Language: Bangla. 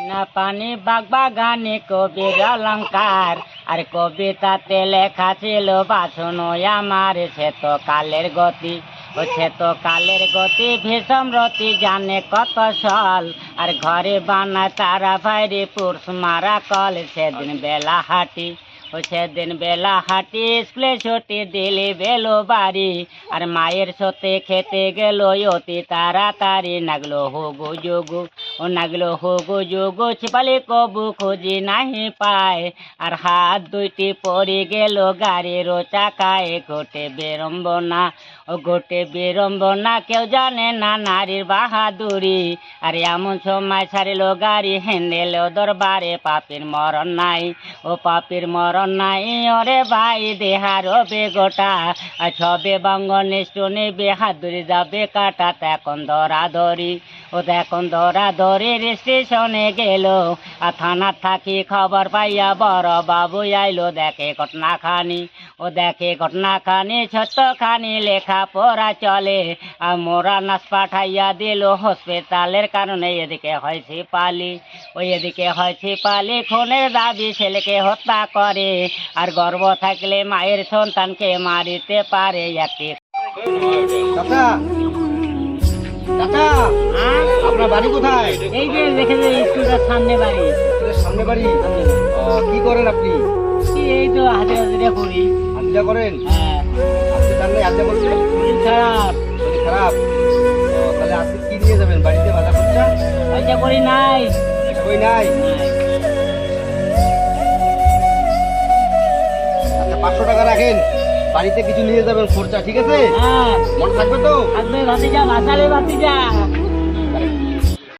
না পানি বাগানে কবির অলঙ্কার আর কবিতাতে লেখা ছিল বাছনো আমার সে তো কালের গতি সে তো কালের গতি ভীষণ রতি জানে কত সল আর ঘরে বানায় তারা বাইরে পুরুষ মারা কল সেদিন বেলা হাঁটি সেদিন বেলা হাঁটি স্কুলে ছুটি দিলে বেলো বাড়ি আর মায়ের সাথে খেতে গেল অতি তাড়াতাড়ি নাগলো হোগো যোগু নাগলো হোগো যোগু ছিপালি কবু খুঁজি নাহি পায় আর হাত দুইটি পড়ে গেল গাড়ির চাকায় গোটে বিড়ম্বনা গোটে বিড়ম্বনা কেউ জানে না নারীর বাহাদুরি আর এমন সময় ছাড়িল গাড়ি হ্যান্ডেল দরবারে পাপের মরণ নাই পাপের মরণ নাই ওরে ভাই দেহার বেগোটা ছবে বঙ্গ নিষ্ঠুনি বেহাদুরি যাবে কাটা এখন ধরাধরি এখন ধরাধরি স্টেশনে গেল আর থানার থাকি খবর পাইয়া বড় বাবু আইলো দেখে ঘটনাখানি দেখে ঘটনাখানি ছোট্টখানি লেখা পড়া চলে আর মোরা নাচ পাঠাইয়া দিল হসপিটালের কারণে এদিকে হয়েছে পালি এদিকে হয়েছে পালি খুনের দাবি ছেলেকে হত্যা করে আর গর্ব থাকলে মায়ের সন্তানকে মারিতে পারে একটি আপনার বাড়ি কোথায়? এই যে দেখে যে স্কুলের সামনে বাড়ি সামনে বাড়ি। কি করেন আপনি? এই তো হাজিরা করি। হাজিরা করেন? হ্যাঁ। আজকে তাহলে হাজিরা করছেন? শরীর খারাপ। শরীর খারাপ? তাহলে আজকে কি নিয়ে যাবেন বাড়িতে? বাজার খরচা? পয়সা করি নাই। পয়সা করি নাই? আচ্ছা 500 টাকা রাখেন, বাড়িতে কিছু নিয়ে যাবেন খরচা, ঠিক আছে? হ্যাঁ মনে থাকবে তো? থাকবে ভাতিজা, বাঁচালে ভাতিজা।